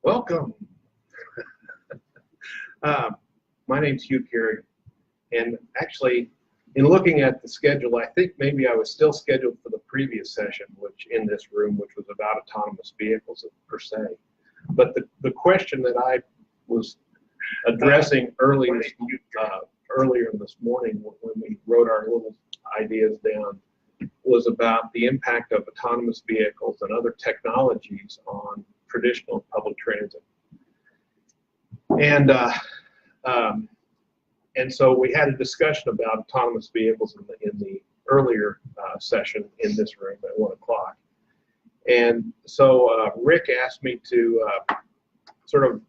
Welcome. My name's Hugh Kierig, and actually, in looking at the schedule, I think maybe I was still scheduled for the previous session, which in this room, which was about autonomous vehicles per se. But the question that I was addressing earlier this morning when we wrote our little ideas down was about the impact of autonomous vehicles and other technologies on traditional public transit. And so we had a discussion about autonomous vehicles in the earlier session in this room at 1 o'clock. And so Rick asked me to sort of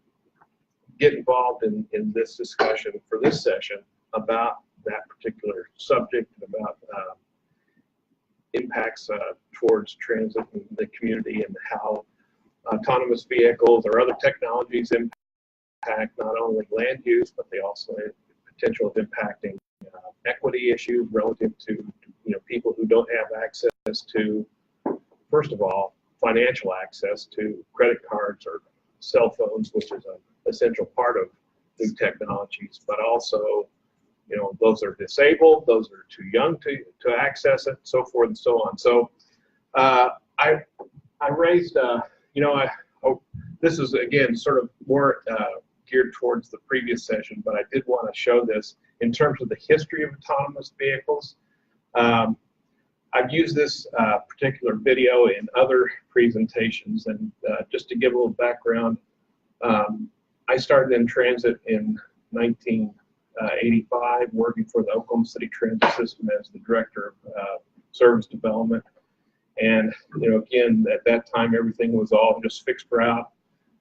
get involved in this discussion for this session about that particular subject, about impacts towards transit in the community and how autonomous vehicles or other technologies impact not only land use, but they also have the potential of impacting equity issues relative to people who don't have access to, first of all, financial access to credit cards or cell phones, which is an essential part of new technologies, but also those are disabled, those are too young to access it, so forth and so on. So I raised, this is again sort of more geared towards the previous session, but I did want to show this in terms of the history of autonomous vehicles. I've used this particular video in other presentations, and just to give a little background, I started in transit in 1985, working for the Oklahoma City Transit System as the director of service development. And again, at that time, everything was all just fixed route.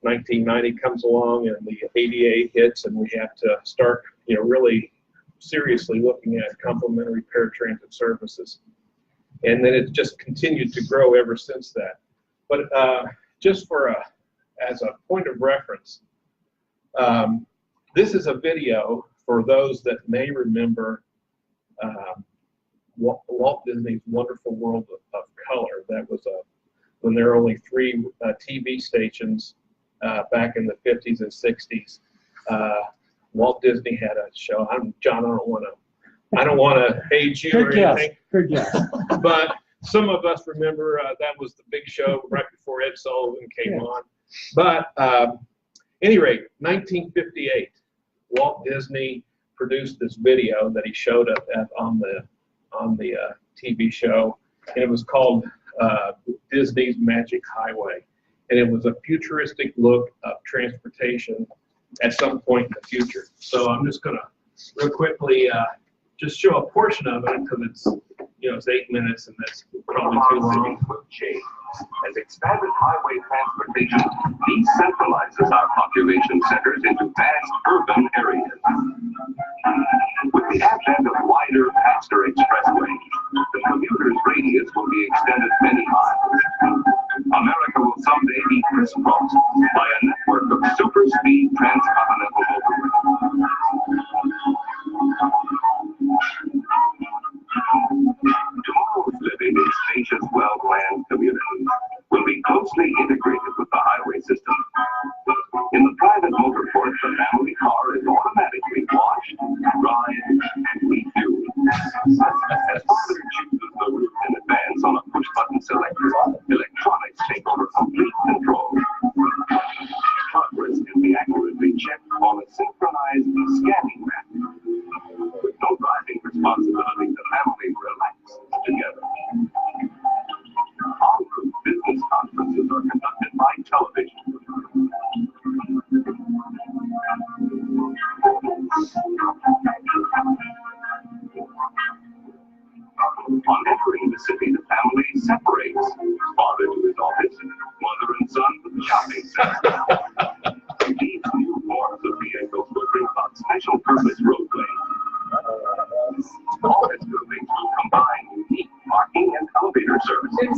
1990 comes along, and the ADA hits, and we have to start, really seriously looking at complementary paratransit services. And then it just continued to grow ever since that. But just as a point of reference, this is a video for those that may remember Walt Disney's Wonderful World of Color. That was when there were only 3 TV stations back in the 50s and 60s. Walt Disney had a show. John, I don't want to age you or anything. Good guess. But some of us remember that was the big show right before Ed Sullivan came on. But any rate, 1958, Walt Disney produced this video that he showed up on the TV show, and it was called Disney's Magic Highway. And it was a futuristic look of transportation at some point in the future. So I'm just going to real quickly just show a portion of it, because it's 8 minutes, and that's probably too long. As expanded highway transportation decentralizes our population centers into vast urban areas. With the advent of wider, faster expressways, the commuter's radius will be extended many miles. America will someday be crisscrossed by a network of super-speed transcontinental motorways. Tomorrow's living in spacious, well-planned communities will be closely integrated with the highway system. In the private motor port, the family car is automatically washed, dried, and refueled. As father chooses the route in advance on a push-button selector, electronics take over complete control. Progress can be accurately checked on a synchronized scanning map. With no driving responsibility, the family relaxes together. En route business conferences are conducted by television. On entering the city, the family separates. Father to his office, mother and son to the shopping center. These new forms of vehicles will bring about special purpose roadways. All its buildings will combine unique parking and elevator services.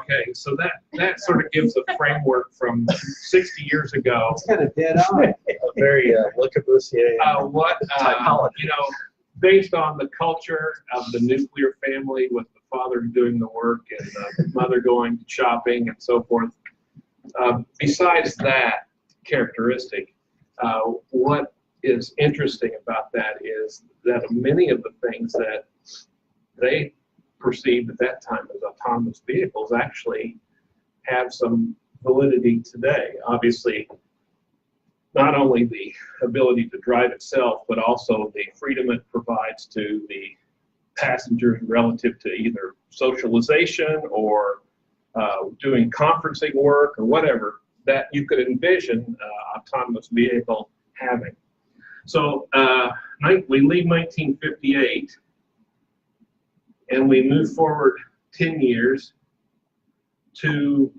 Okay, so that sort of gives a framework from 60 years ago. It's kind of dead on. Very Le Corbusier typology. Based on the culture of the nuclear family, with the father doing the work and the mother going shopping and so forth, Besides that characteristic, what is interesting about that is that many of the things that they perceived at that time as autonomous vehicles actually have some validity today. Obviously, not only the ability to drive itself, but also the freedom it provides to the passengers relative to either socialization or doing conferencing work or whatever that you could envision autonomous vehicle having. So we leave 1958 and we move forward 10 years to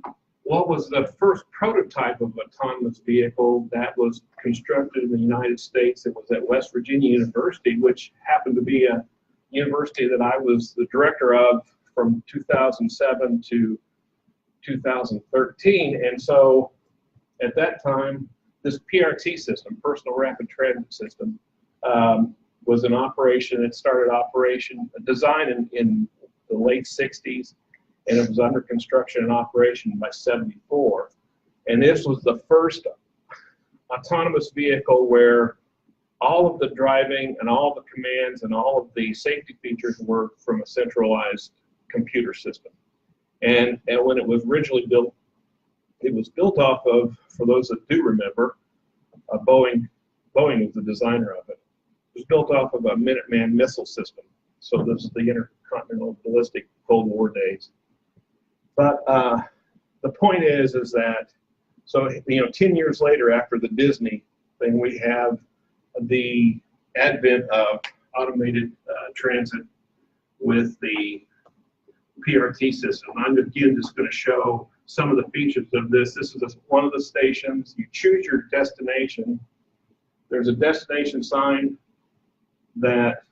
what was the first prototype of autonomous vehicle that was constructed in the United States. It was at West Virginia University, which happened to be a university that I was the director of from 2007 to 2013. And so at that time, this PRT system, Personal Rapid Transit System, was in operation. It started operation, design in the late 60s, and it was under construction and operation by 74. And this was the first autonomous vehicle where all of the driving and all the commands and all of the safety features were from a centralized computer system. And when it was originally built, it was built off of, for those that do remember, Boeing was the designer of it. It was built off of a Minuteman missile system. So this is the intercontinental ballistic Cold War days. But the point is that, so 10 years later after the Disney thing, we have the advent of automated transit with the PRT system. I'm again just going to show some of the features of this. This is one of the stations. You choose your destination. There's a destination sign that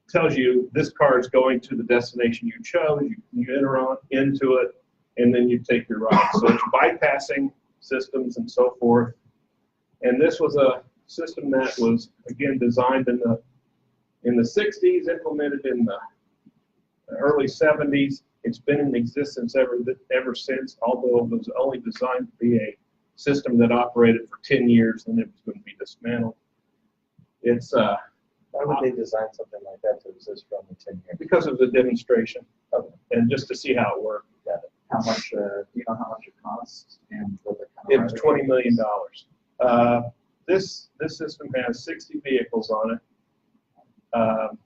tells you this car is going to the destination you chose. You enter into it, and then you take your ride. So it's bypassing systems and so forth. And this was a system that was, again, designed in the 60s, implemented in the early 70s. It's been in existence ever since, although it was only designed to be a system that operated for 10 years and it was going to be dismantled. It's why would they design something like that to exist for only 10 years? Because of the demonstration, and just to see how it worked. Yeah. How much? Do you know how much it costs? And what the It was $20 million. This system has 60 vehicles on it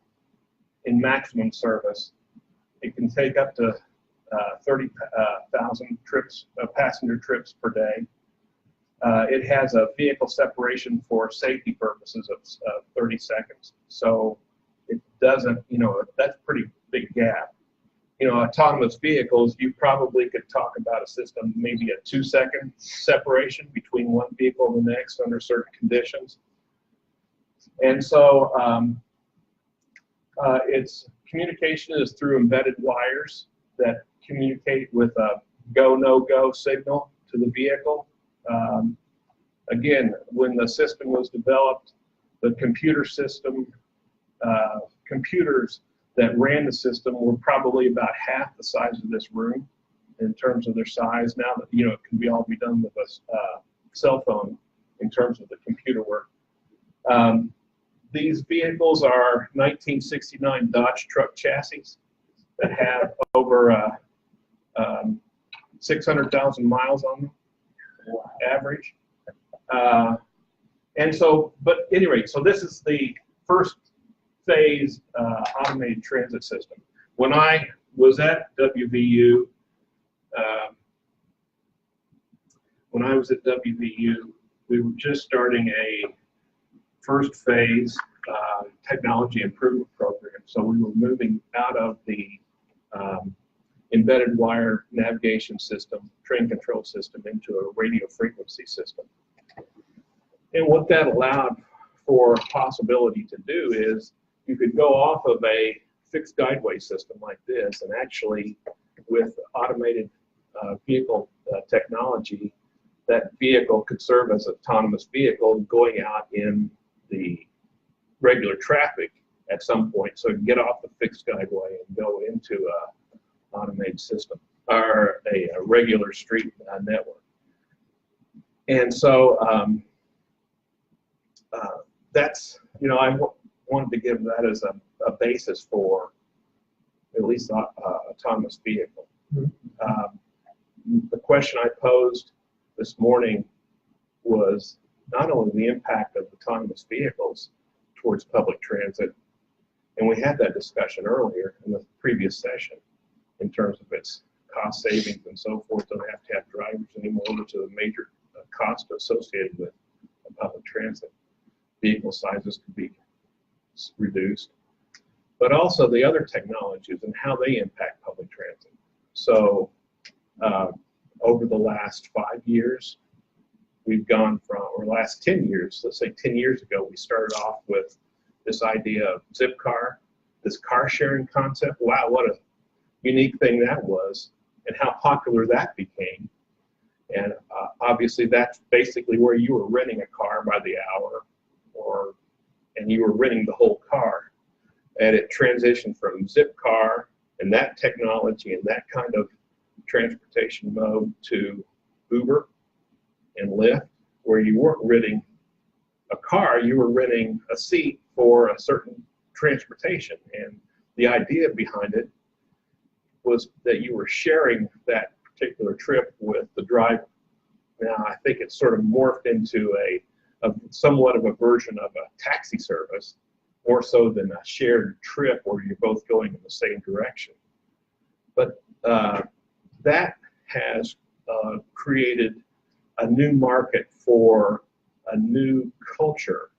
in maximum service. It can take up to 30,000 passenger trips per day. It has a vehicle separation for safety purposes of 30 seconds. So it doesn't, that's a pretty big gap. Autonomous vehicles, you probably could talk about a system, maybe a 2-second separation between one vehicle and the next under certain conditions. And so its communication is through embedded wires that communicate with a go, no-go signal to the vehicle. Again, when the system was developed, the computer system, computers that ran the system were probably about half the size of this room in terms of their size. Now that, it can all be done with a cell phone in terms of the computer work. These vehicles are 1969 Dodge truck chassis that have over 600,000 miles on them, average. And so, but at any rate, so this is the first phase automated transit system. When I was at WVU, we were just starting a first phase technology improvement program. So we were moving out of the embedded wire navigation system, train control system, into a radio frequency system. And what that allowed for possibility to do is you could go off of a fixed guideway system like this, and actually with automated vehicle technology, that vehicle could serve as an autonomous vehicle going out in the regular traffic at some point. So it can get off the fixed guideway and go into an automated system. or a regular street network. And so that's, I wanted to give that as a basis for at least autonomous vehicle. The question I posed this morning was not only the impact of autonomous vehicles towards public transit, and we had that discussion earlier in the previous session in terms of its cost savings and so forth. Don't have to have drivers anymore, which is a major cost associated with public transit. Vehicle sizes could be reduced, but also the other technologies and how they impact public transit. So over the last 5 years, we've gone from, or last 10 years, let's say 10 years ago, we started off with this idea of zip car, this car sharing concept. Wow, what a unique thing that was, and how popular that became. And obviously that's basically where you were renting a car by the hour, and you were renting the whole car. And it transitioned from zip car and that technology and that kind of transportation mode to Uber and Lyft, where you weren't renting a car, you were renting a seat for a certain transportation. And the idea behind it was that you were sharing that particular trip with the driver. Now, I think it's sort of morphed into a somewhat of a version of a taxi service, more so than a shared trip where you're both going in the same direction. But that has created a new market for a new culture,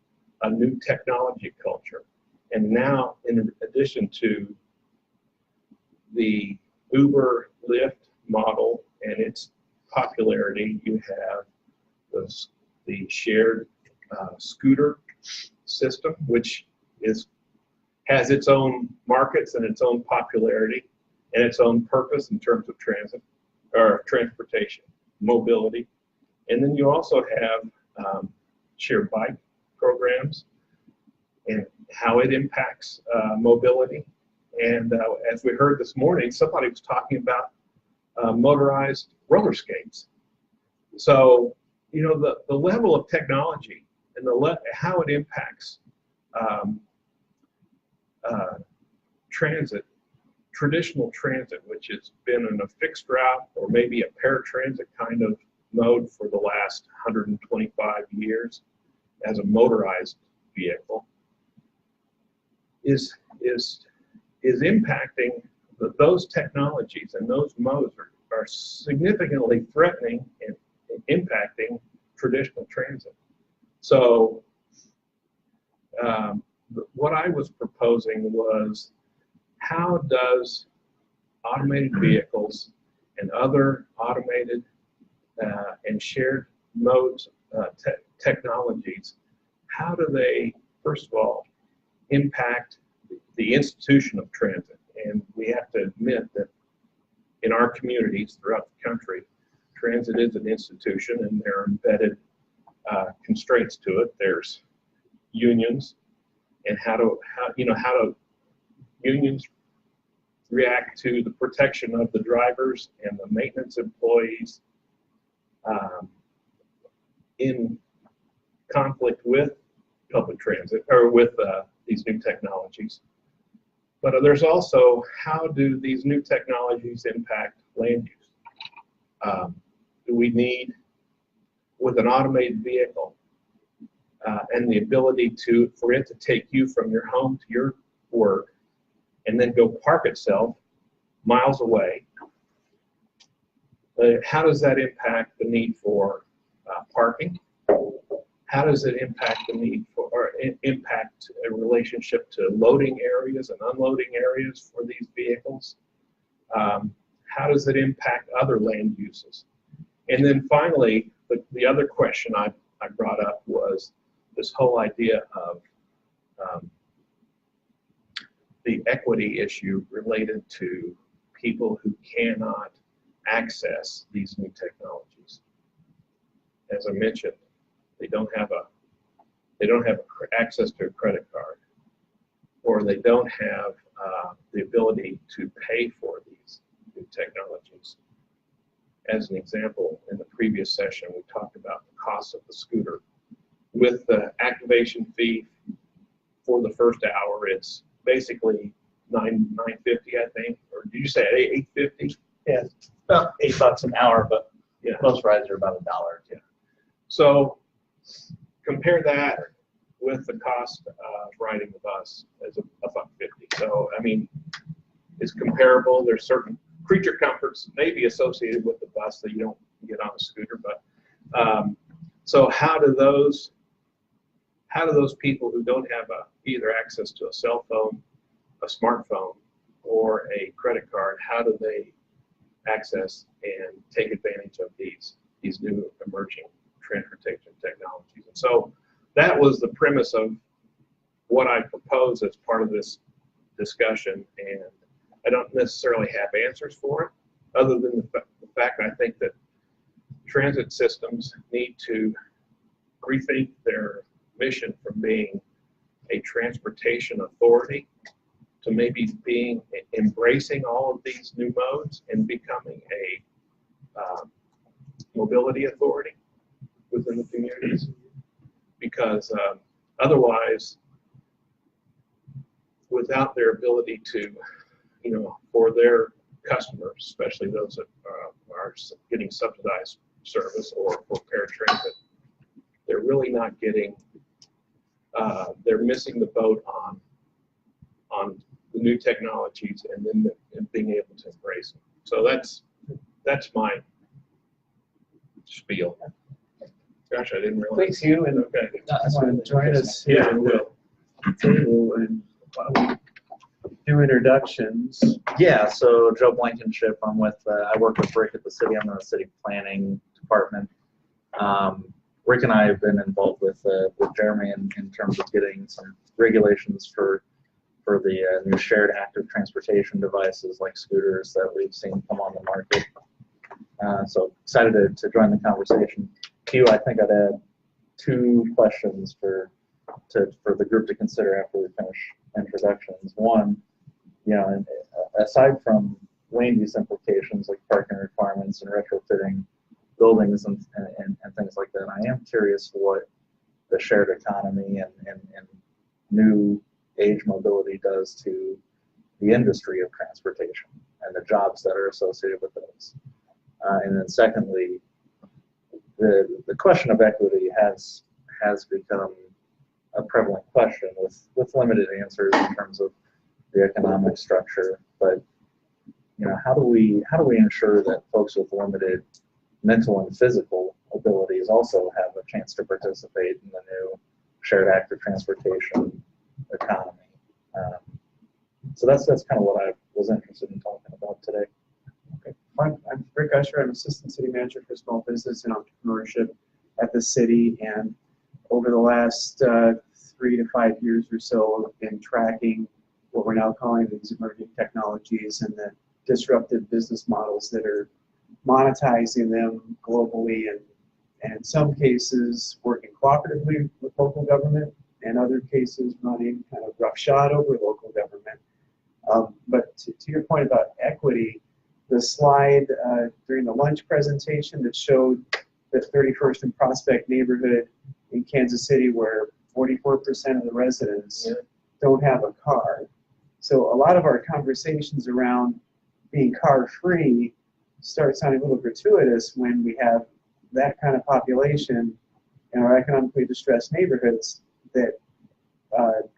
a new technology culture. And now, in addition to the Uber Lyft model and its popularity, you have the shared scooter system, which has its own markets and its own popularity and its own purpose in terms of transit or transportation, mobility. And then you also have shared bike programs and how it impacts mobility. And as we heard this morning, somebody was talking about motorized roller skates. So, the level of technology and how it impacts transit, traditional transit, which has been in a fixed route or maybe a paratransit kind of mode for the last 125 years as a motorized vehicle, is impacting those technologies, and those modes are significantly threatening and impacting traditional transit. So what I was proposing was, how does automated vehicles and other automated and shared modes technologies, how do they, first of all, impact the institution of transit? And we have to admit that in our communities throughout the country, transit is an institution, and there are embedded constraints to it. There's unions, and how do unions react to the protection of the drivers and the maintenance employees in conflict with public transit or with these new technologies. But there's also, how do these new technologies impact land use? Do we need, with an automated vehicle and the ability for it to take you from your home to your work and then go park itself miles away, how does that impact the need for parking? How does it impact the need for, or impact a relationship to loading areas and unloading areas for these vehicles? How does it impact other land uses? And then finally, the other question I brought up was this whole idea of the equity issue related to people who cannot access these new technologies. As I mentioned, they don't have access to a credit card, or they don't have the ability to pay for new technologies. As an example, in the previous session, we talked about the cost of the scooter. With the activation fee for the first hour, it's basically $9.50, I think, or did you say $8.50? Yeah, about $8 an hour, but Yeah. most rides are about $1. Yeah. So compare that with the cost of riding the bus as a $1.50. So I mean, it's comparable. There's certain creature comforts maybe associated with the bus that you don't get on a scooter, but so how do those people who don't have either access to a cell phone, a smartphone, or a credit card, how do they access and take advantage of these new emerging transportation technologies? And so that was the premise of what I proposed as part of this discussion, and I don't necessarily have answers for it, other than the fact I think that transit systems need to rethink their mission from being a transportation authority to maybe embracing all of these new modes and becoming a mobility authority within the communities. Because otherwise, without their ability to, for their customers, especially those that are getting subsidized service or for paratransit, they're really not getting, they're missing the boat on the new technologies and then being able to embrace them. So that's my spiel. Gosh, I didn't realize. Thanks, Hugh, and Okay. want to join us Yeah, here I will. at the table, and why don't we do introductions? Yeah, so Joe Blankenship. I work with Rick at the city. I'm in the city planning department. Rick and I have been involved with Jeremy in terms of getting some regulations for the new shared active transportation devices like scooters that we've seen come on the market. So excited to join the conversation. Hugh, I think I'd add 2 questions for the group to consider after we finish introductions. One, aside from land use implications like parking requirements and retrofitting buildings and things like that, I am curious what the shared economy and new age mobility does to the industry of transportation and the jobs that are associated with those. And then secondly, the question of equity has become a prevalent question with limited answers in terms of the economic structure. But how do we ensure that folks with limited mental and physical abilities also have a chance to participate in the new shared active transportation economy? So that's kind of what I was interested in talking about today. Okay. I'm Rick Usher. I'm Assistant City Manager for Small Business and Entrepreneurship at the city, and over the last 3 to 5 years or so, I've been tracking what we're now calling these emerging technologies and the disruptive business models that are monetizing them globally, and in some cases working cooperatively with local government, and other cases running kind of roughshod over local government. But to your point about equity, the slide during the lunch presentation that showed the 31st and Prospect neighborhood in Kansas City where 44% of the residents don't have a car. So a lot of our conversations around being car-free start sounding a little gratuitous when we have that kind of population in our economically distressed neighborhoods that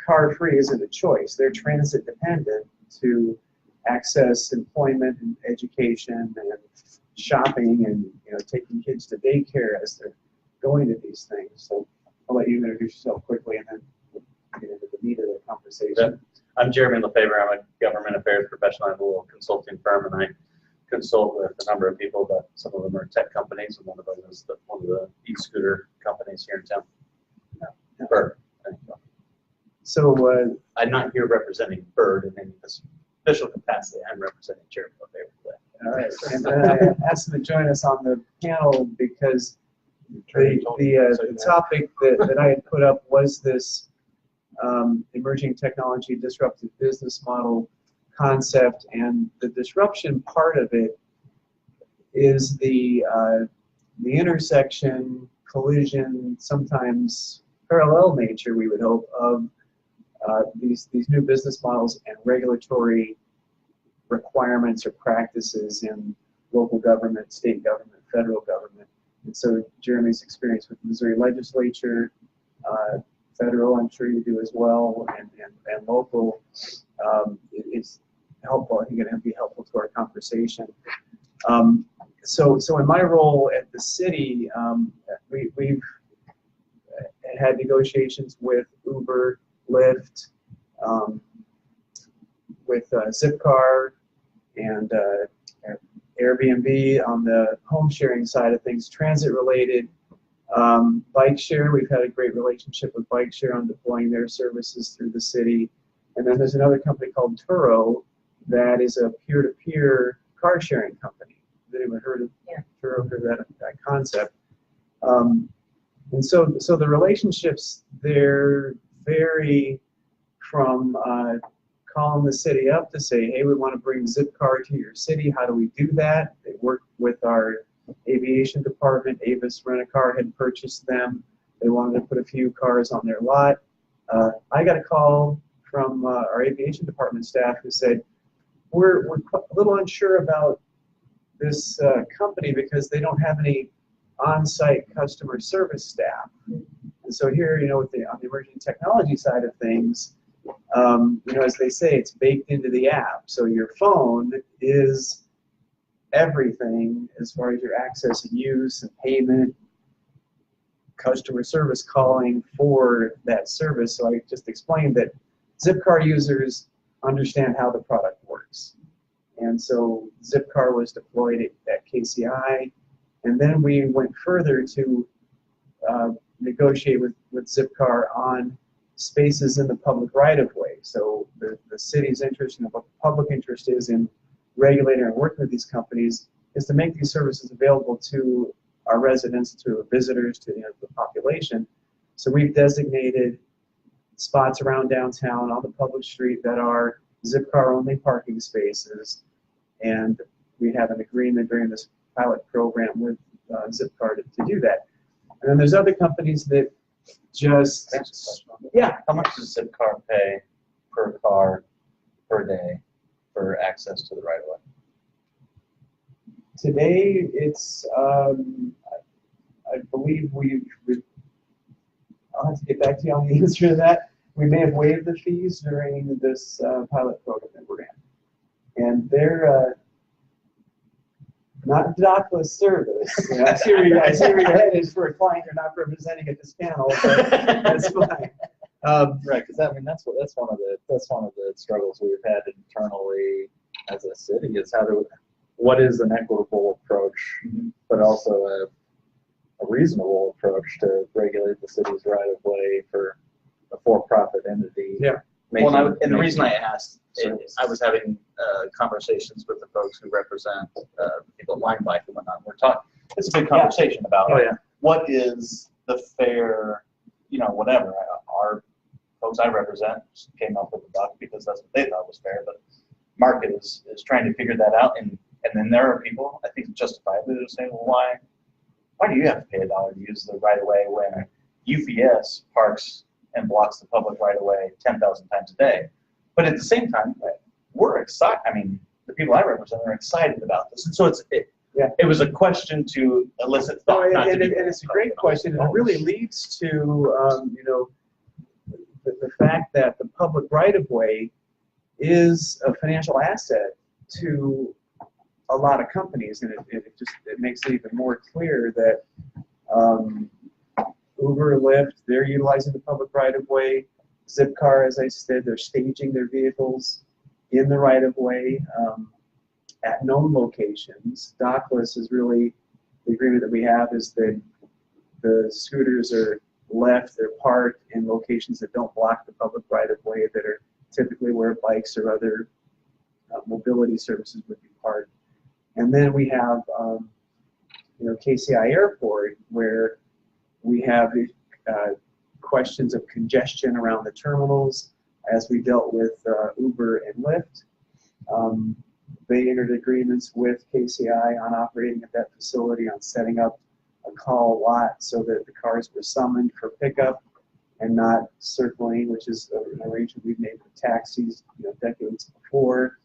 car-free isn't a choice. They're transit dependent to access employment and education and shopping and taking kids to daycare as they're going to these things. So I'll let you introduce yourself quickly and then we'll get into the meat of the conversation. I'm Jeremy Lafaver. I'm a government affairs professional. I have a little consulting firm, and I consult with a number of people, but some of them are tech companies, and one of them is one of the e-scooter companies here in town. Bird. So I'm not here representing Bird in any official capacity. I'm representing Jeremy Lafaver today. all right, and I asked them to join us on the panel because the topic that I had put up was this emerging technology disruptive business model concept, and the disruption part of it is the intersection, collision, sometimes parallel nature, we would hope, of these new business models and regulatory requirements or practices in local government, state government, federal government. And so Jeremy's experience with the Missouri legislature, federal, I'm sure you do as well, and local, is helpful. I think it'll be helpful to our conversation. So in my role at the city, we've had negotiations with Uber, Lyft, with Zipcar, and Airbnb on the home sharing side of things, transit related. Bike share, we've had a great relationship with Bike Share on deploying their services through the city. And then there's another company called Turo that is a peer-to-peer car sharing company. Have anyone heard of Turo, heard that concept? And so the relationships there vary from calling the city up to say, hey, we want to bring Zipcar to your city. How do we do that? They work with our aviation department. Avis Rent-A-Car had purchased them. They wanted to put a few cars on their lot. I got a call from our aviation department staff who said, we're a little unsure about this company because they don't have any on-site customer service staff. And so here, on the emerging technology side of things, as they say, it's baked into the app. So your phone is everything as far as your access and use and payment, customer service calling for that service. So I just explained that Zipcar users understand how the product works. And so Zipcar was deployed at KCI, and then we went further to negotiate with Zipcar on spaces in the public right-of-way. So the city's interest and what the public interest is in regulating and working with these companies is to make these services available to our residents, to visitors, to the population. So we've designated spots around downtown on the public street that are Zipcar-only parking spaces, and we have an agreement during this pilot program with Zipcar to do that. And then there's other companies that just, How much does Zipcar pay per car per day for access to the right of way? today it's, I believe I'll have to get back to you on the answer to that. We may have waived the fees during this pilot program that we're in. And they're not dockless service. I see where your head is for a client you're not representing at this panel, but that's fine. Right, because I mean that's one of the struggles we've had internally as a city is what is an equitable approach, but also a reasonable approach to regulate the city's right of way for a for-profit entity. Yeah. Well, and the reason I asked, I was having conversations with the folks who represent people at Line Bike and whatnot. We're talking. It's a big conversation about what is the fair, whatever. Our folks I represent came up with a buck because that's what they thought was fair. But market is trying to figure that out, and then there are people I think justifiably that are saying, well, why do you have to pay $1 to use the right of way when UPS parks and blocks the public right of way 10,000 times a day? But at the same time, we're excited. I mean, the people I represent are excited about this, and so it was a question to elicit thought. And it's a great question, and it really leads to the fact that the public right of way is a financial asset to a lot of companies, and it makes it even more clear that Uber, Lyft, they're utilizing the public right of way. Zipcar, as I said, they're staging their vehicles in the right of way at known locations. Dockless is really the agreement that we have is that the scooters are left, they're parked in locations that don't block the public right of way, that are typically where bikes or other mobility services would be parked. And then we have KCI Airport, where we have questions of congestion around the terminals as we dealt with Uber and Lyft. They entered agreements with KCI on operating at that facility, on setting up a call lot so that the cars were summoned for pickup and not circling, which is an arrangement we've made with taxis, decades before.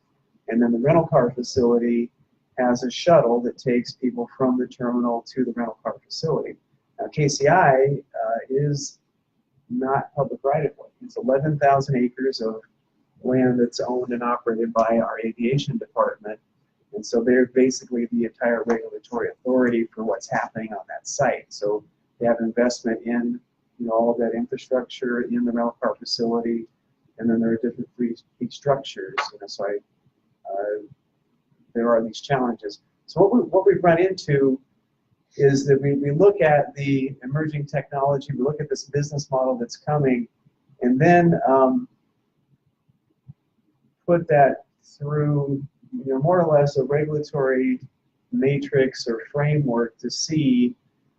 And then the rental car facility has a shuttle that takes people from the terminal to the rental car facility. Now, KCI is not public right-of-way. It's 11,000 acres of land that's owned and operated by our aviation department. And so they're basically the entire regulatory authority for what's happening on that site. So they have investment in all of that infrastructure in the rental car facility, and then there are different fleet structures. So there are these challenges. So what we've run into is that we look at the emerging technology, we look at this business model that's coming, and then put that through more or less a regulatory matrix or framework to see,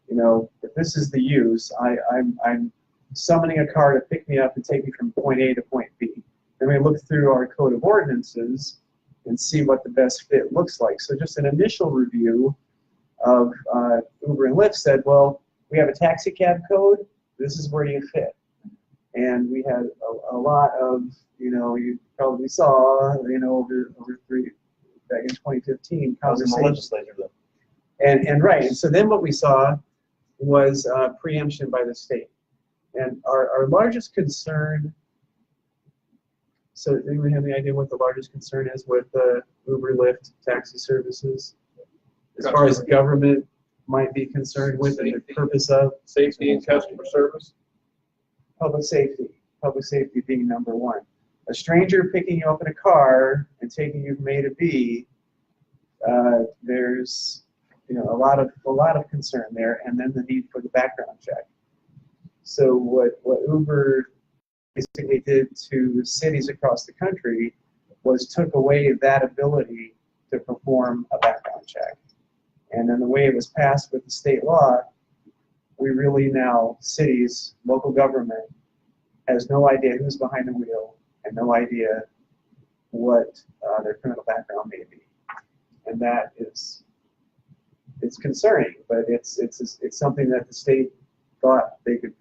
if this is the use, I'm summoning a car to pick me up and take me from point A to point B. Then we look through our code of ordinances and see what the best fit looks like. So just an initial review of Uber and Lyft said, well, we have a taxi cab code, this is where you fit. And we had a lot of, you probably saw, over back in 2015, I was in the legislature though. And right, and so then what we saw was preemption by the state. And our largest concern, so anyone have any idea what the largest concern is with Uber, Lyft, taxi services? As far as government might be concerned with and the purpose of? Safety and customer service. Public safety being number one. A stranger picking you up in a car and taking you from A to B, there's a lot of concern there, and then the need for the background check. So what Uber basically did to cities across the country was took away that ability to perform a background check. And then the way it was passed with the state law, we really now, cities, local government, has no idea who's behind the wheel and no idea what their criminal background may be. And that is, it's concerning, but it's something that the state thought they could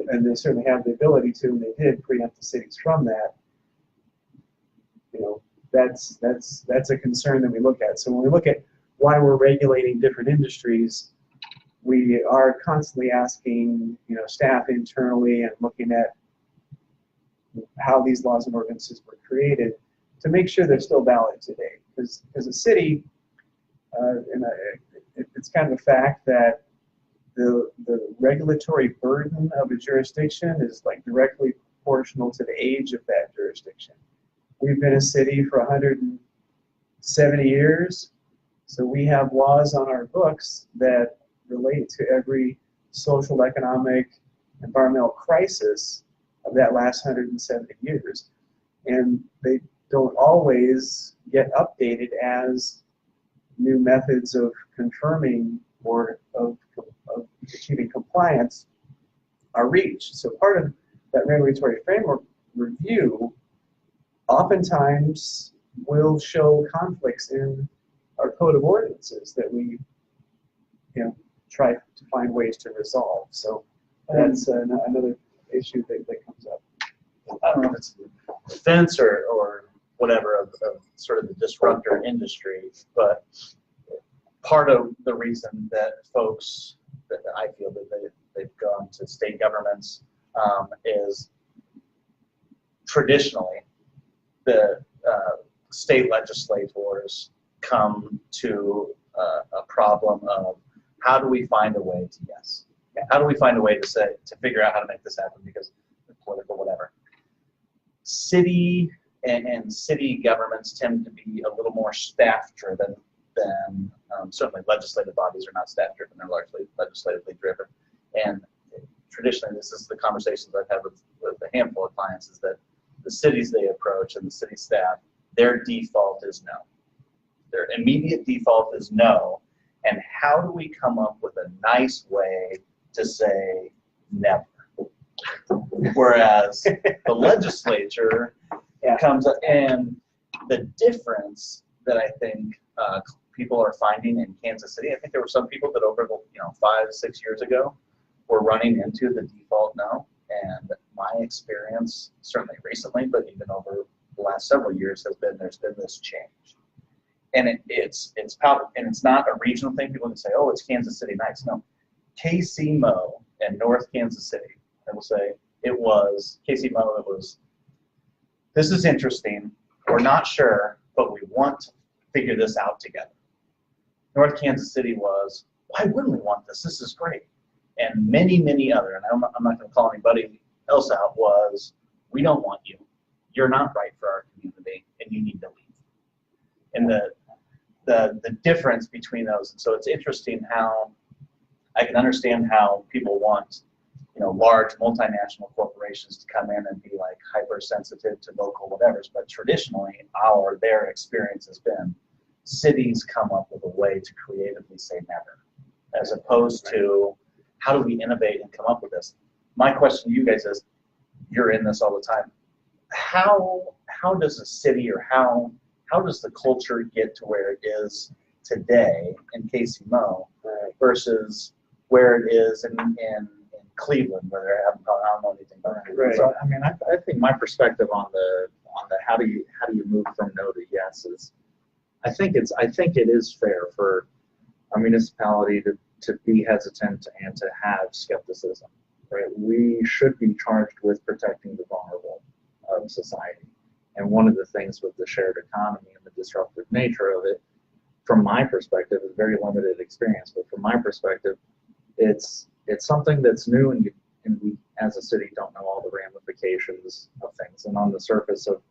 and they certainly have the ability to, and they did preempt the cities from that. That's a concern that we look at. So when we look at why we're regulating different industries, we are constantly asking, staff internally and looking at how these laws and ordinances were created to make sure they're still valid today. Because a city, it's kind of a fact that the regulatory burden of a jurisdiction is directly proportional to the age of that jurisdiction. We've been a city for 170 years, so we have laws on our books that relate to every social, economic, environmental crisis of that last 170 years. And they don't always get updated as new methods of confirming or of achieving compliance are reached. So part of that regulatory framework review oftentimes will show conflicts in our code of ordinances that we try to find ways to resolve. So that's another issue that comes up. I don't know if it's defense or whatever of sort of the disruptor industry, but part of the reason that folks, that I feel that they've gone to state governments is traditionally the state legislators come to a problem of how do we find a way to yes? How do we find a way to figure out how to make this happen because of political whatever? City and city governments tend to be a little more staff driven than certainly legislative bodies are not staff driven, they're largely legislatively driven. And traditionally, this is the conversations I've had with a handful of clients, is that the cities they approach and the city staff, their default is no. Their immediate default is no. And how do we come up with a nice way to say never? Whereas the legislature comes up and the difference that I think people are finding in Kansas City, I think there were some people that over the 5-6 years ago were running into the default no. And my experience, certainly recently, but even over the last several years, has been there's been this change. And it's not a regional thing. People can say, oh, it's Kansas City nice. No, KC Mo and North Kansas City, I will say it was KC Mo. It was, this is interesting. We're not sure, but we want to figure this out together. North Kansas City was, why wouldn't we want this? This is great. And many, many other, and I'm not going to call anybody else out, was, we don't want you. You're not right for our community, and you need to leave. And the difference between those, and so it's interesting how I can understand how people want, large multinational corporations to come in and be like hypersensitive to local whatevers, but traditionally their experience has been cities come up with a way to creatively say never, as opposed to how do we innovate and come up with this? My question to you guys is, you're in this all the time. How does a city, or how does the culture get to where it is today in KCMO versus where it is in Cleveland, where they haven't, I don't know anything about it. Right. So I mean, I think my perspective on the how do you move from no to yes is, I think it is fair for a municipality to be hesitant and to have skepticism, right? We should be charged with protecting the vulnerable of society. And one of the things with the shared economy and the disruptive nature of it, from my perspective, is very limited experience, but from my perspective, it's something that's new, and we as a city don't know all the ramifications of things. And on the surface of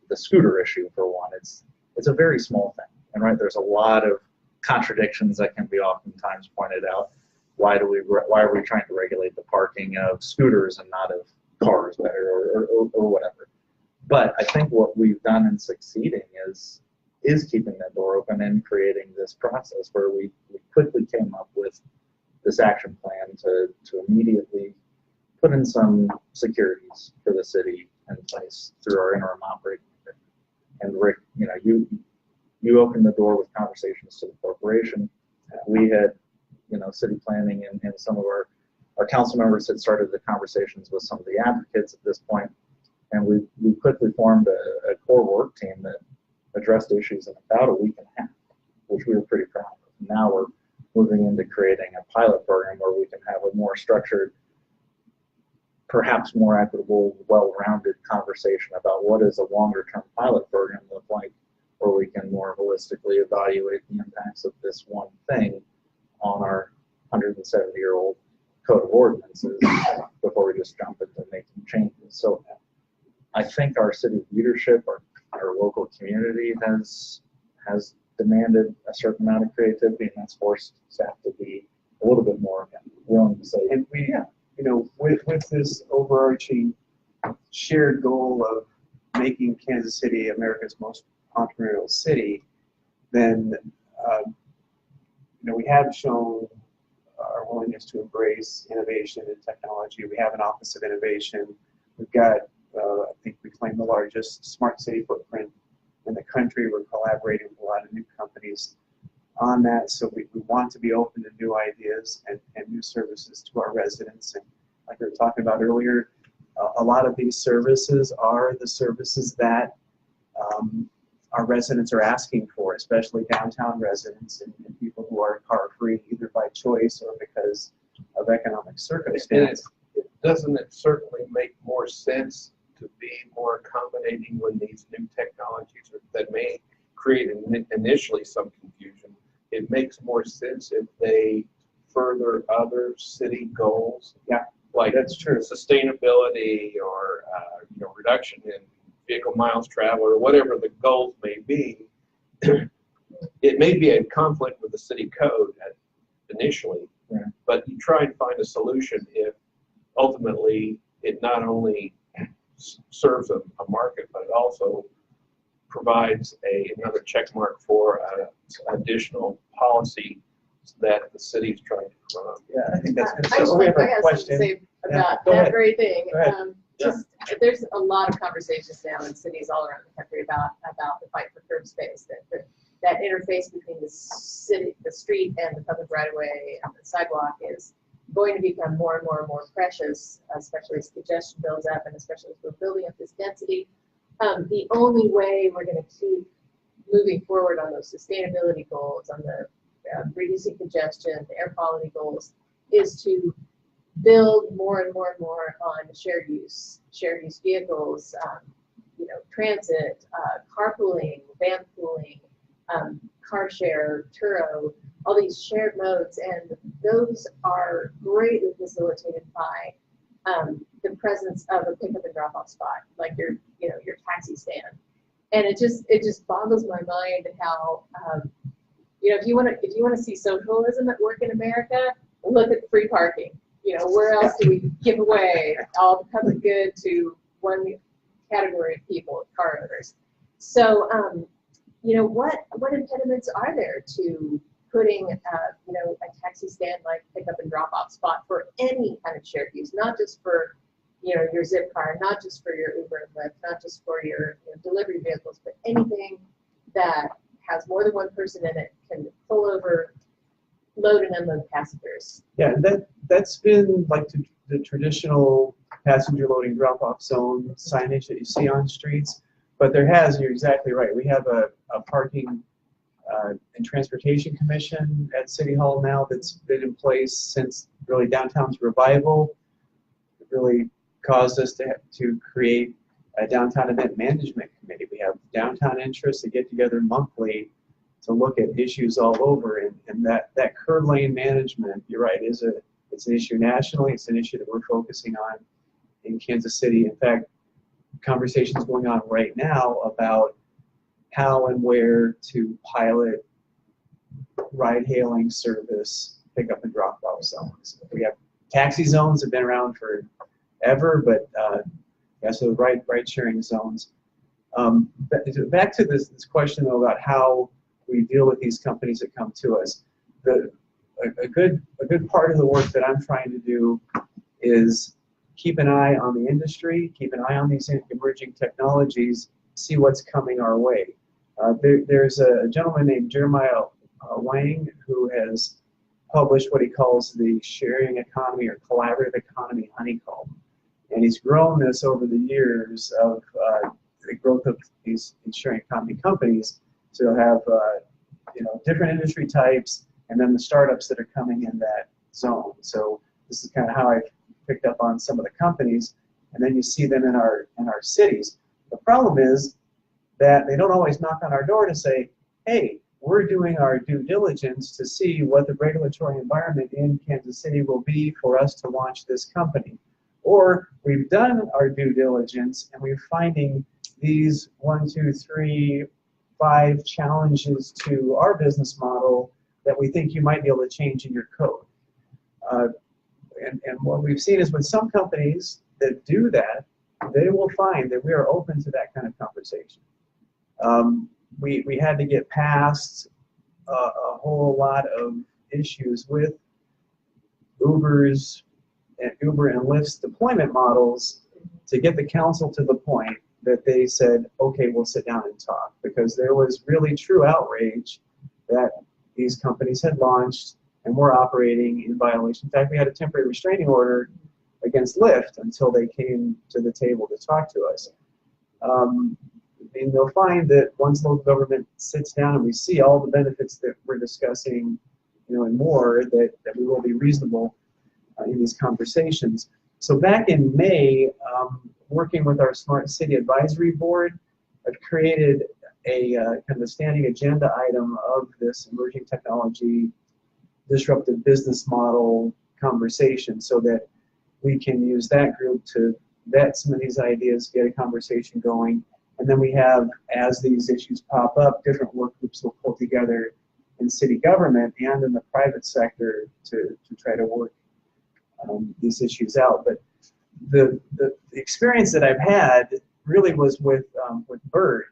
the scooter issue, for one, it's a very small thing, and right, there's a lot of contradictions that can be oftentimes pointed out. Why are we trying to regulate the parking of scooters and not of cars better, or whatever? But I think what we've done in succeeding is keeping that door open and creating this process where we quickly came up with this action plan to immediately put in some securities for the city in place through our interim operating agreement. And Rick, you opened the door with conversations to the corporation. We had, city planning and some of our council members had started the conversations with some of the advocates at this point. And we quickly formed a core work team that addressed issues in about a week and a half, which we were pretty proud of. Now we're moving into creating a pilot program where we can have a more structured, perhaps more equitable, well-rounded conversation about what does a longer-term pilot program look like, where we can more holistically evaluate the impacts of this one thing on our 170-year-old code of ordinances before we just jump into making changes. So I think our city leadership, our local community has demanded a certain amount of creativity, and that's forced staff to be a little bit more willing to say, and we, with this overarching shared goal of making Kansas City America's most entrepreneurial city, then we have shown our willingness to embrace innovation and technology. We have an Office of Innovation. We've got, I think we claim the largest smart city footprint in the country. We're collaborating with a lot of new companies on that. So we want to be open to new ideas and new services to our residents. And like we were talking about earlier, a lot of these services are the services that our residents are asking for, especially downtown residents and people who are car-free, either by choice or because of economic circumstance. Doesn't it certainly make more sense to be more accommodating when these new technologies that may create initially some confusion? It makes more sense if they further other city goals. Yeah, like that's true. Sustainability or reduction in vehicle miles traveled, or whatever the goals may be. It may be a conflict with the city code initially, but you try and find a solution if ultimately it not only serves a market, but it also provides another check mark for additional policy that the city is trying to promote. Yeah, I think that's good. I So we have a got question. something to say about Go that ahead. very thing. Go ahead. just, there's a lot of conversations now in cities all around the country about the fight for curb space, that interface between the city, the street, and the public right of way and the sidewalk is going to become more and more and more precious, especially as congestion builds up and especially as we're building up this density. The only way we're going to keep moving forward on those sustainability goals, on the reducing congestion, the air quality goals, is to build more and more and more on shared use vehicles, transit, carpooling, van pooling, car share, Turo, all these shared modes, and those are greatly facilitated by the presence of a pickup and drop off spot, like your taxi stand. And it just boggles my mind how if you want to see socialism at work in America, look at free parking. Where else do we give away all the public good to one category of people, car owners? So, what impediments are there to putting, a taxi stand like pickup and drop off spot for any kind of shared use, not just for, your zip car, not just for your Uber and Lyft, not just for your delivery vehicles, but anything that has more than one person in it can pull over, load and unload passengers. Yeah, that's been like the traditional passenger loading drop-off zone signage that you see on streets. But you're exactly right. We have a parking and transportation commission at City Hall now that's been in place since really downtown's revival. It really caused us to create a downtown event management committee. We have downtown interests that get together monthly to look at issues all over, and that curb lane management, you're right, it's an issue nationally. It's an issue that we're focusing on in Kansas City. In fact, conversations going on right now about how and where to pilot ride-hailing service pickup and drop-off zones. We have taxi zones that have been around forever, but so ride-sharing zones. Back to this question though about how we deal with these companies that come to us. A good part of the work that I'm trying to do is keep an eye on the industry, keep an eye on these emerging technologies, see what's coming our way. There's a gentleman named Jeremiah Wang who has published what he calls the sharing economy or collaborative economy honeycomb. And he's grown this over the years of the growth of these sharing economy companies. So you'll have different industry types, and then the startups that are coming in that zone. So this is kind of how I picked up on some of the companies, and then you see them in our cities. The problem is that they don't always knock on our door to say, hey, we're doing our due diligence to see what the regulatory environment in Kansas City will be for us to launch this company. Or we've done our due diligence and we're finding these 1, 2, 3, 5 challenges to our business model that we think you might be able to change in your code. And what we've seen is with some companies that do that, they will find that we are open to that kind of conversation. We had to get past a whole lot of issues with Uber and Lyft's deployment models to get the council to the point that they said, okay, we'll sit down and talk, because there was really true outrage that these companies had launched and were operating in violation. In fact, we had a temporary restraining order against Lyft until they came to the table to talk to us. And they'll find that once local government sits down and we see all the benefits that we're discussing, and more, that we will be reasonable in these conversations. So back in May, working with our Smart City Advisory Board, I've created a kind of a standing agenda item of this emerging technology, disruptive business model conversation, so that we can use that group to vet some of these ideas, get a conversation going, and then we have, as these issues pop up, different work groups will pull together in city government and in the private sector to try to work these issues out. But the experience that I've had really was with Bird.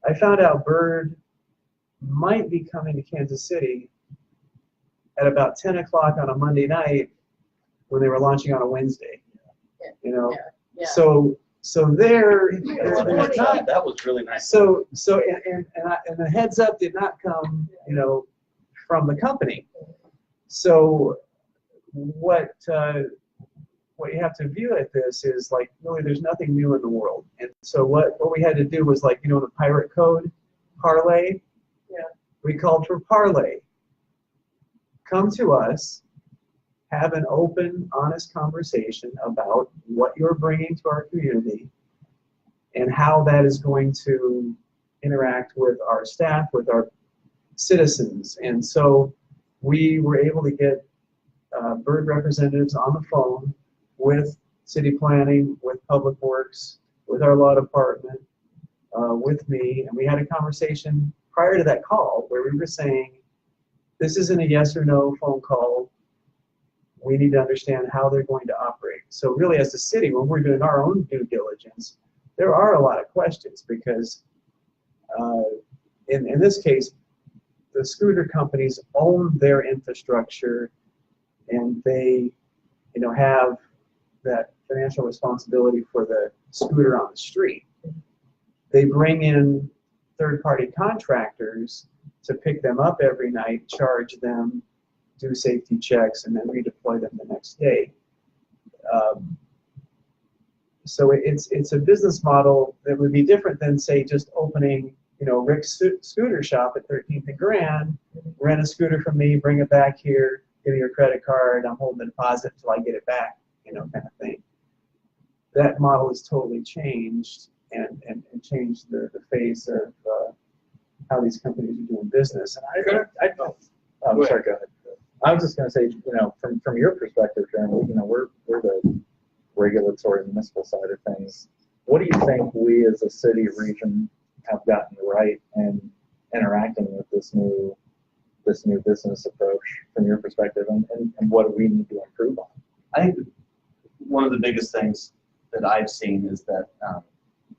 I found out Bird might be coming to Kansas City at about 10 o'clock on a Monday night when they were launching on a Wednesday. Yeah. So there, There's not, That was really nice. so and the heads up did not come, you know, from the company. So what you have to view at this is like, really, there's nothing new in the world. And so what we had to do was, like, you know, the pirate code, parlay. Yeah. We called for parlay. Come to us, have an open, honest conversation about what you're bringing to our community and how that is going to interact with our staff, with our citizens. And so we were able to get Bird representatives on the phone with city planning, with public works, with our law department, with me, and we had a conversation prior to that call where we were saying, this isn't a yes or no phone call. We need to understand how they're going to operate. So really, as a city, when we're doing our own due diligence, there are a lot of questions because in this case, the scooter companies own their infrastructure and they, you know, have that financial responsibility for the scooter on the street. They bring in third-party contractors to pick them up every night, charge them, do safety checks, and then redeploy them the next day. So it's a business model that would be different than, say, just opening, you know, Rick's scooter shop at 13th and Grand, rent a scooter from me, bring it back here, give me your credit card, I'm holding the deposit until I get it back, you know, kind of thing. That model has totally changed and changed the face of how these companies are doing business. And I'm sorry, go ahead. I was just going to say, you know, from your perspective, Jeremy, you know, we're the regulatory municipal side of things. What do you think we as a city region have gotten right in interacting with this new business approach from your perspective, and what do we need to improve on? I think one of the biggest things that I've seen is that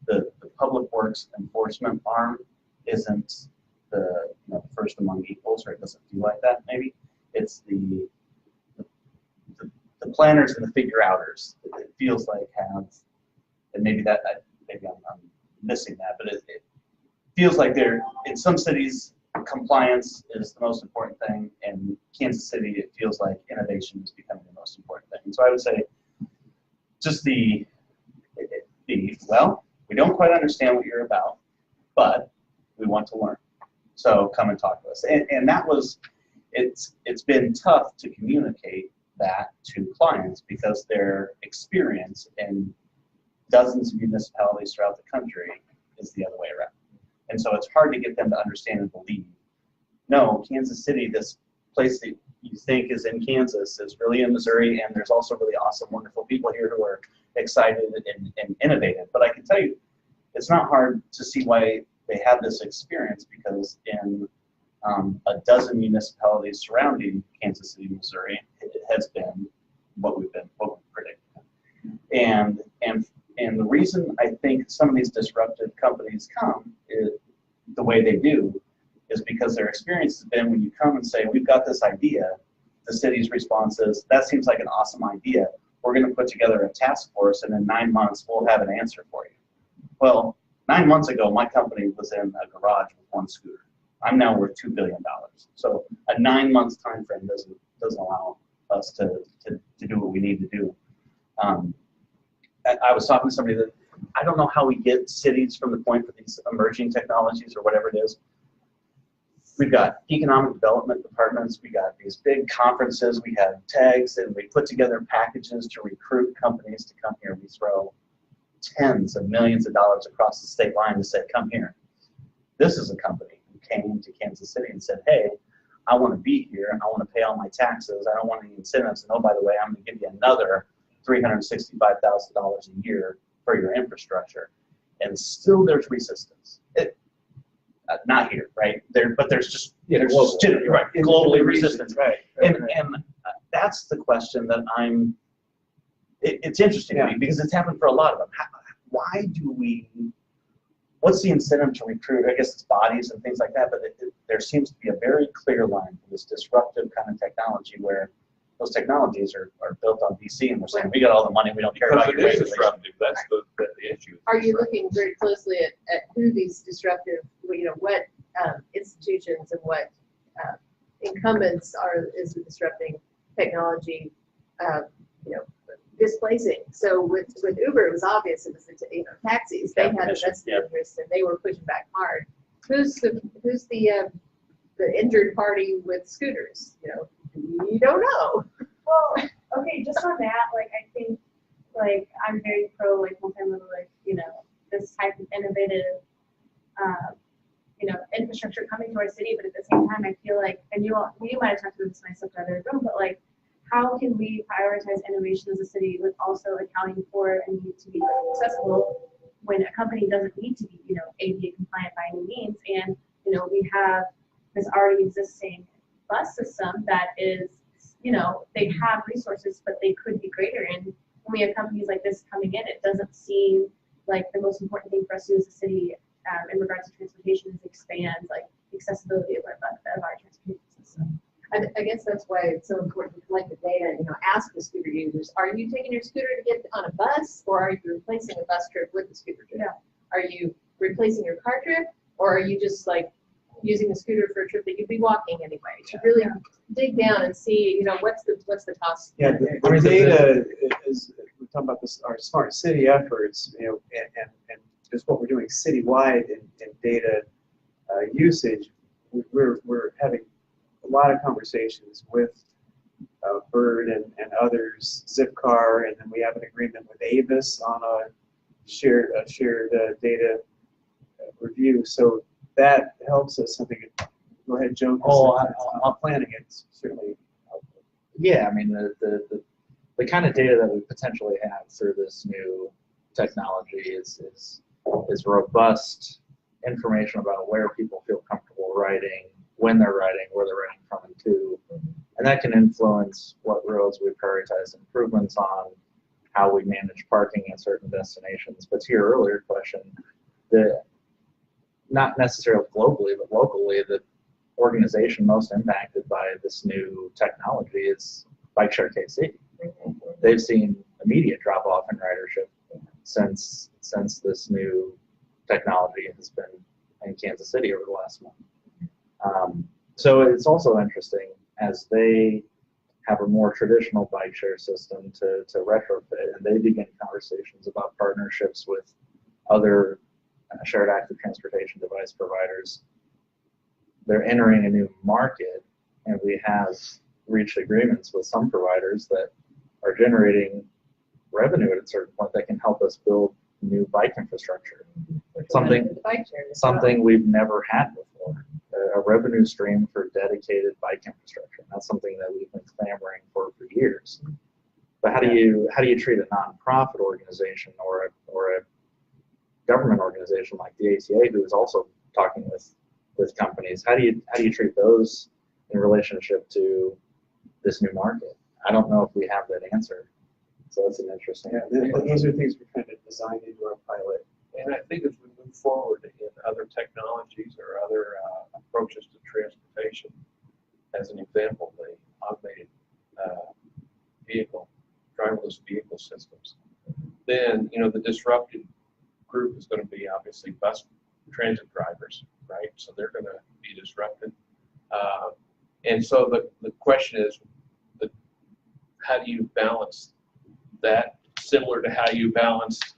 the public works enforcement arm isn't the first among equals, or it doesn't feel like that. Maybe it's the planners and the figure outers. It feels like have, and maybe I'm missing that, but it feels like they're in some cities. Compliance is the most important thing. In Kansas City, it feels like innovation is becoming the most important thing. And so I would say just well, we don't quite understand what you're about, but we want to learn. So come and talk to us. And that was, it's been tough to communicate that to clients because their experience in dozens of municipalities throughout the country is the other way around. And so it's hard to get them to understand and believe, no, Kansas City, this place that you think is in Kansas is really in Missouri, and there's also really awesome, wonderful people here who are excited and innovative. But I can tell you, it's not hard to see why they have this experience because in a dozen municipalities surrounding Kansas City, Missouri, it has been what we've predicted. And the reason I think some of these disruptive companies come the way they do is because their experience has been when you come and say, we've got this idea, the city's response is, that seems like an awesome idea. We're going to put together a task force, and in 9 months, we'll have an answer for you. Well, 9 months ago, my company was in a garage with one scooter. I'm now worth $2 billion. So a 9 month time frame doesn't allow us to do what we need to do. I was talking to somebody that I don't know how we get cities from the point for these emerging technologies or whatever it is. We've got economic development departments. We got these big conferences. We have tags, and we put together packages to recruit companies to come here. We throw tens of millions of dollars across the state line to say, come here. This is a company who came to Kansas City and said, hey, I want to be here. I want to pay all my taxes. I don't want any incentives. And oh, by the way, I'm going to give you another $365,000 a year for your infrastructure. And still there's resistance. Not here, right? But there's just, there's global, right, globally resistance. Right. And that's the question that it's interesting to me because it's happened for a lot of them. Why do we, what's the incentive to recruit? I guess it's bodies and things like that, but there seems to be a very clear line for this disruptive kind of technology where those technologies are built on VC, and we're saying, we got all the money, we don't care Because about it your is regulation. disruptive, that's the issue. Are you looking very closely at who these disruptive, what institutions and what incumbents is the disrupting technology, displacing? So with Uber, it was obvious it was the taxis. They had a vested interest and they were pushing back hard. Who's the injured party with scooters? You don't know. Well, okay, just on that, I think, I'm very pro, multimodal, this type of innovative, infrastructure coming to our city, but at the same time, I feel like, and you might have talked about this when I stepped out of the room, but how can we prioritize innovation as a city with also accounting for a need to be accessible when a company doesn't need to be, ADA compliant by any means, and, we have this already existing bus system that is, they have resources, but they could be greater. And when we have companies like this coming in, it doesn't seem like the most important thing for us to do as a city in regards to transportation is expand accessibility of our transportation system. I guess that's why it's so important to collect the data. Ask the scooter users: are you taking your scooter to get on a bus, or are you replacing a bus trip with a scooter trip? Yeah. Are you replacing your car trip, or are you just using the scooter for a trip that you'd be walking anyway? To really dig down and see, what's the cost. Yeah, the data is, we're talking about this, our smart city efforts, and just what we're doing citywide in data usage. We're having a lot of conversations with Bird and others, Zipcar, and then we have an agreement with Avis on a shared data review. So that helps us. Something. Go ahead, Joe. On planning, it's certainly helpful. Yeah, I mean the kind of data that we potentially have through this new technology is robust information about where people feel comfortable riding, when they're riding, where they're riding from and to, and that can influence what roads we prioritize improvements on, how we manage parking at certain destinations. But to your earlier question, not necessarily globally, but locally, the organization most impacted by this new technology is Bike Share KC. They've seen immediate drop off in ridership since this new technology has been in Kansas City over the last month. So it's also interesting as they have a more traditional bike share system to retrofit, and they begin conversations about partnerships with other shared active transportation device providers. They're entering a new market, and we have reached agreements with some providers that are generating revenue at a certain point that can help us build new bike infrastructure. Something we've never had before, a revenue stream for dedicated bike infrastructure. That's something that we've been clamoring for years. But how do you treat a nonprofit organization or a government organization like the ATA, who is also talking with companies? How do you treat those in relationship to this new market? I don't know if we have that answer. So that's an interesting. Yeah, those are things we're trying to design into our pilot. And I think as we move forward in other technologies or other approaches to transportation, as an example, the automated driverless vehicle systems, then the disrupted group is going to be obviously bus transit drivers, right? So they're going to be disrupted. And so the question is, how do you balance that, similar to how you balanced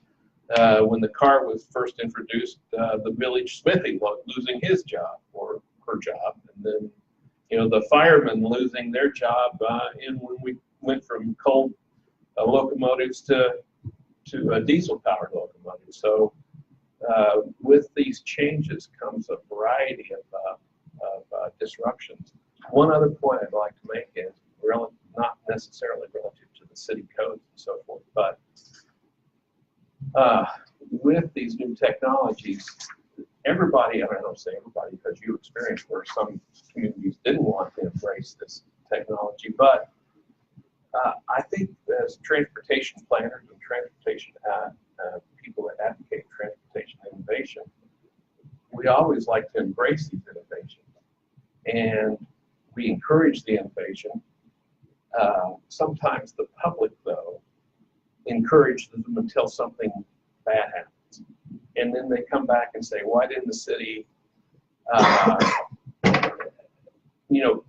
when the car was first introduced, the village smithy losing his job or her job, and then the firemen losing their job, and when we went from coal locomotives to diesel-powered locomotives. So with these changes comes a variety of disruptions. One other point I'd like to make is not necessarily relative to the city codes and so forth, but with these new technologies, everybody, I don't say everybody because you experienced where some communities didn't want to embrace this technology, but I think as transportation planners and transportation people that advocate transportation innovation, we always like to embrace these innovations, and we encourage the innovation. sometimes the public, though, encourages them until something bad happens. And then they come back and say, why didn't the city,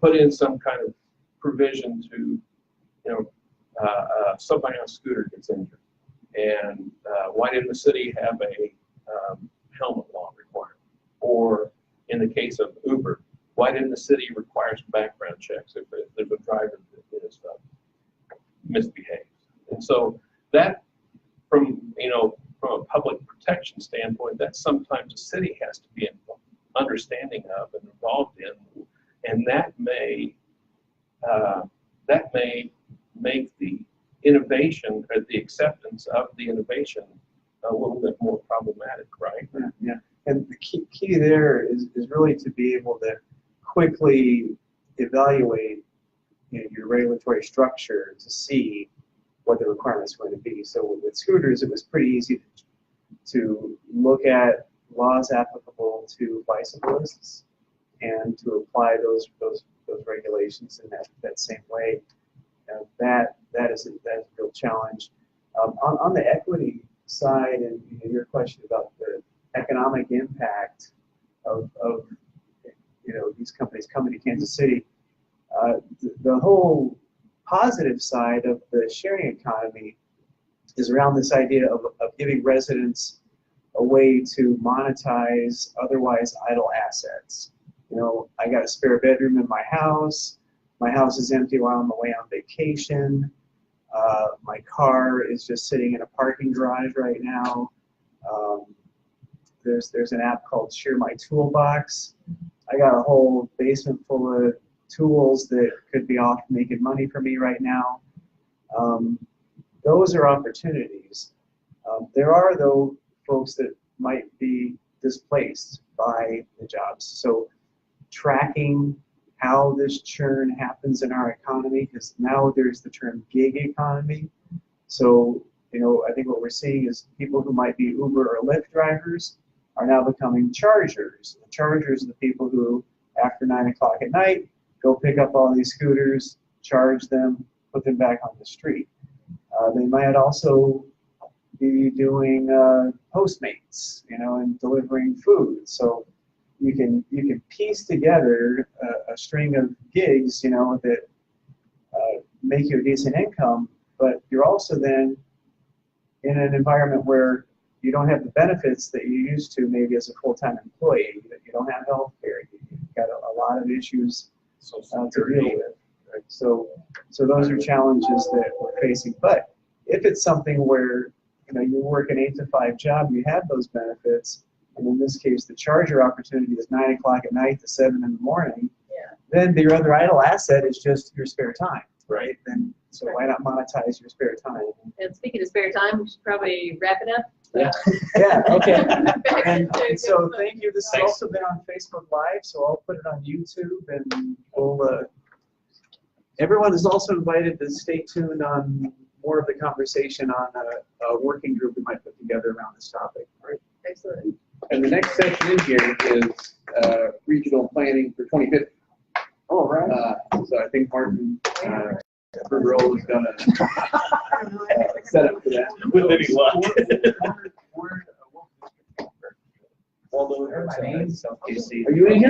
put in some kind of provision to, somebody on a scooter gets injured? And why didn't the city have a helmet law requirement? Or in the case of Uber, why didn't the city require some background checks if there's a driver that is misbehaves? And so that, from a public protection standpoint, that sometimes the city has to be understanding of and involved in, and that may make the innovation or the acceptance of the innovation a little bit more problematic, right? Yeah. And the key there is really to be able to quickly evaluate your regulatory structure to see what the requirements are going to be. So with scooters, it was pretty easy to look at laws applicable to bicyclists and to apply those regulations in that same way. That is a real challenge. On the equity side, and your question about the economic impact of these companies coming to Kansas City, the whole positive side of the sharing economy is around this idea of giving residents a way to monetize otherwise idle assets. I got a spare bedroom in my house. My house is empty while I'm away on vacation. My car is just sitting in a parking garage right now. There's an app called Share My Toolbox. I got a whole basement full of tools that could be off making money for me right now. Those are opportunities. There are, though, folks that might be displaced by the jobs. So tracking how this churn happens in our economy, because now there's the term gig economy. So, I think what we're seeing is people who might be Uber or Lyft drivers are now becoming chargers. The chargers are the people who, after 9 o'clock at night, go pick up all these scooters, charge them, put them back on the street. They might also be doing Postmates, and delivering food. So you can piece together a string of gigs, that make you a decent income, but you're also then in an environment where you don't have the benefits that you used to maybe as a full-time employee. You don't have health care. You've got a lot of issues to deal with. Right? So those are challenges that we're facing. But if it's something where you work an 8 to 5 job, you have those benefits, and in this case the charger opportunity is 9 o'clock at night to 7 in the morning, then your other idle asset is just your spare time, right? And so why not monetize your spare time? And speaking of spare time, we should probably wrap it up. Yeah, okay. And so thank you. This has also been on Facebook Live, so I'll put it on YouTube, and everyone is also invited to stay tuned on more of the conversation on a working group we might put together around this topic. All right. Excellent. And the next section in here is regional planning for 2050. Oh, right. So I think Martin Bergerol is going to set up for that. With any luck. Waldo, South KC. Are you in here?